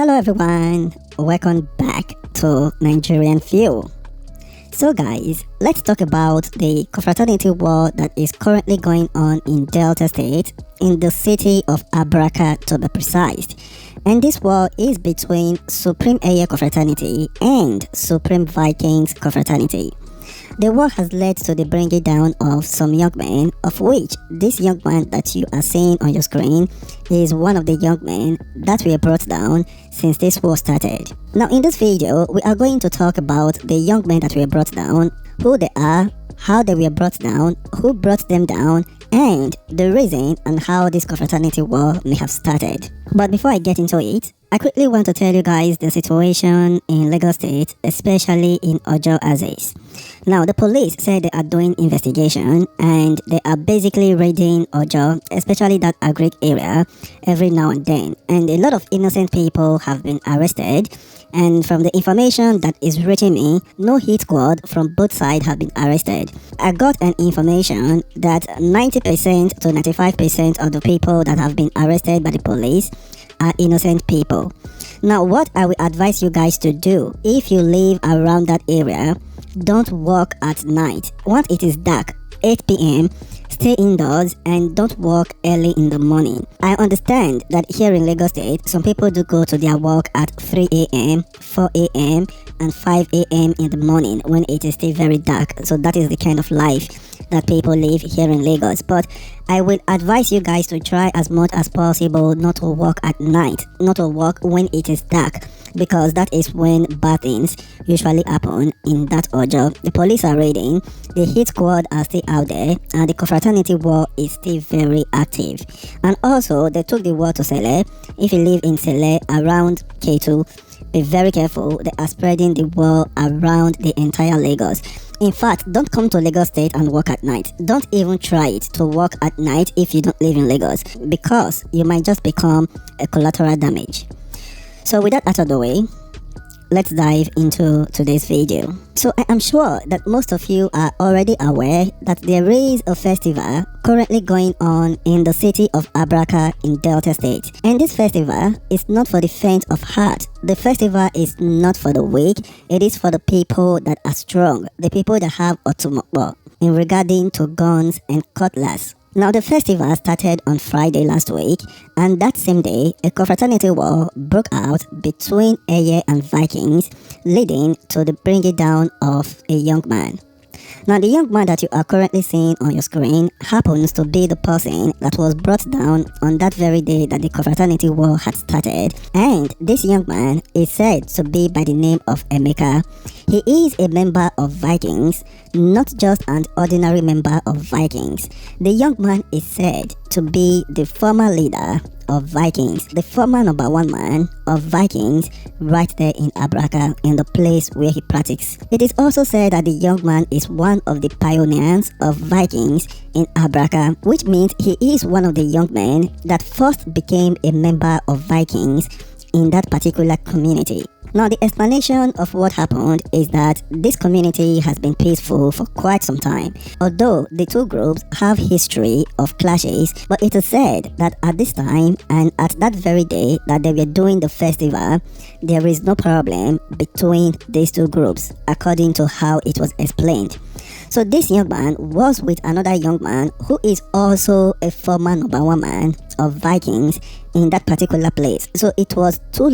Hello everyone, welcome back to Nigerian View. So guys, let's talk about the Confraternity war that is currently going on in Delta State, in the city of Abraka to be precise. And this war is between Supreme Eiye Confraternity and Supreme Vikings Confraternity. The war has led to the bringing down of some young men, of which this young man that you are seeing on your screen is one of the young men that were brought down since this war started. Now in this video, we are going to talk about the young men that were brought down, who they are, how they were brought down, who brought them down, and the reason and how this confraternity war may have started. But before I get into it, I quickly want to tell you guys the situation in Lagos State, especially in Ojo Azes. Now, the police said they are doing investigation and they are basically raiding Ojo, especially that Agric area, every now and then. And a lot of innocent people have been arrested. And from the information that is reaching me, no hit squad from both sides have been arrested. I got an information that 90% to 95% of the people that have been arrested by the police are innocent people. Now, what I will advise you guys to do if you live around that area, don't walk at night. Once it is dark, 8 p.m., stay indoors and don't walk early in the morning. I understand that here in Lagos State, some people do go to their work at 3 a.m., 4 a.m., and 5 a.m. in the morning when it is still very dark. So that is the kind of life that people live here in Lagos. But I will advise you guys to try as much as possible not to walk at night, not to walk when it is dark, because that is when bad things usually happen in that Ojo. The police are raiding, the hit squad are still out there, and the confraternity war is still very active. And also, they took the war to Sele. If you live in Sele around K2, be very careful, they are spreading the war around the entire Lagos. In fact, don't come to Lagos State and walk at night. Don't even try it to walk at night if you don't live in Lagos, because you might just become a collateral damage. So with that out of the way, let's dive into today's video. So I am sure that most of you are already aware that there is a festival currently going on in the city of Abraka in Delta State. And this festival is not for the faint of heart. The festival is not for the weak. It is for the people that are strong, the people that have otumokbo in regarding to guns and cutlass. Now, the festival started on Friday last week, and that same day, a confraternity war broke out between Eiye and Vikings, leading to the bringing down of a young man. Now, the young man that you are currently seeing on your screen happens to be the person that was brought down on that very day that the confraternity war had started. And this young man is said to be by the name of Emeka. He is a member of Vikings, not just an ordinary member of Vikings. The young man is said to be the former leader of Vikings, the former #1 man of Vikings right there in Abraka, in the place where he practices. It is also said that the young man is one of the pioneers of Vikings in Abraka, which means he is one of the young men that first became a member of Vikings in that particular community. Now, the explanation of what happened is that this community has been peaceful for quite some time. Although the two groups have history of clashes, but it is said that at this time and at that very day that they were doing the festival, there is no problem between these two groups, according to how it was explained. So this young man was with another young man who is also a former #1 man of Vikings in that particular place. So it was two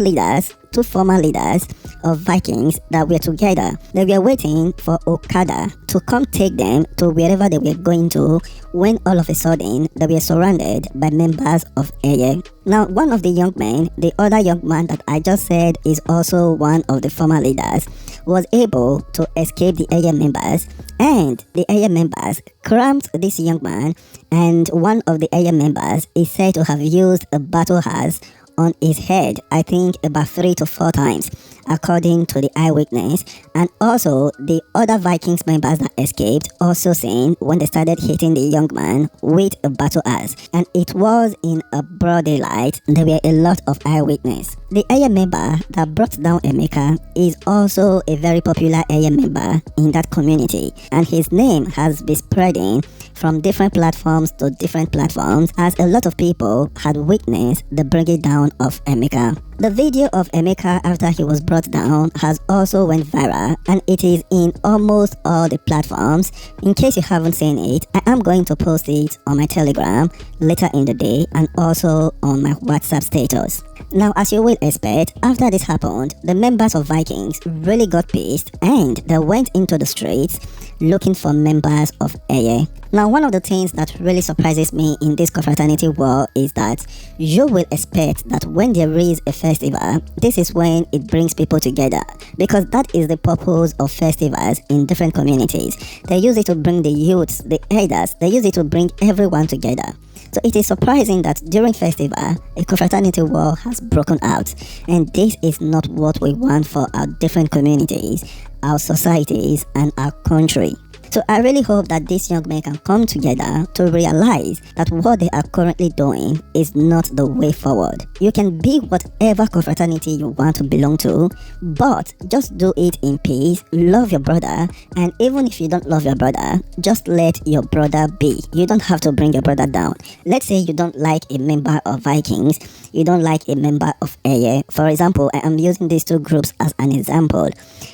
former leaders of Vikings that were together. They were waiting for Okada to come take them to wherever they were going to, when all of a sudden they were surrounded by members of Eiye. Now, one of the young men, the other young man that I just said is also one of the former leaders, was able to escape the Eiye members, and the Eiye members crammed this young man, and one of the Eiye members is said to have used a battle axe on his head, I think about 3 to 4 times, according to the eyewitness. And also the other Vikings members that escaped also saying when they started hitting the young man with a battle axe, and it was in a broad daylight. There were a lot of eyewitness. The Eiye member that brought down Emeka is also a very popular Eiye member in that community, and his name has been spreading from different platforms to different platforms, as a lot of people had witnessed the bringing down of Emeka. The video of Emeka after he was brought down has also went viral, and it is in almost all the platforms. In case you haven't seen it, I am going to post it on my Telegram later in the day and also on my WhatsApp status. Now, as you will expect, after this happened, the members of Vikings really got pissed and they went into the streets looking for members of Eiye. Now, one of the things that really surprises me in this confraternity war is that you will expect that when there is a festival, this is when it brings people together, because that is the purpose of festivals in different communities. They use it to bring the youths, the elders, they use it to bring everyone together. So it is surprising that during festival, a confraternity war has broken out, and this is not what we want for our different communities, our societies, and our country. So I really hope that these young men can come together to realize that what they are currently doing is not the way forward. You can be whatever confraternity you want to belong to, but just do it in peace, love your brother, and even if you don't love your brother, just let your brother be. You don't have to bring your brother down. Let's say you don't like a member of Vikings, you don't like a member of Eiye. For example, I am using these two groups as an example.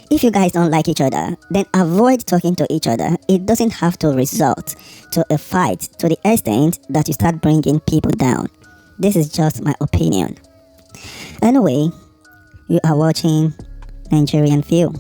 If you guys don't like each other, then avoid talking to each other. It doesn't have to result to a fight to the extent that you start bringing people down. This is just my opinion. Anyway, you are watching Nigerian View.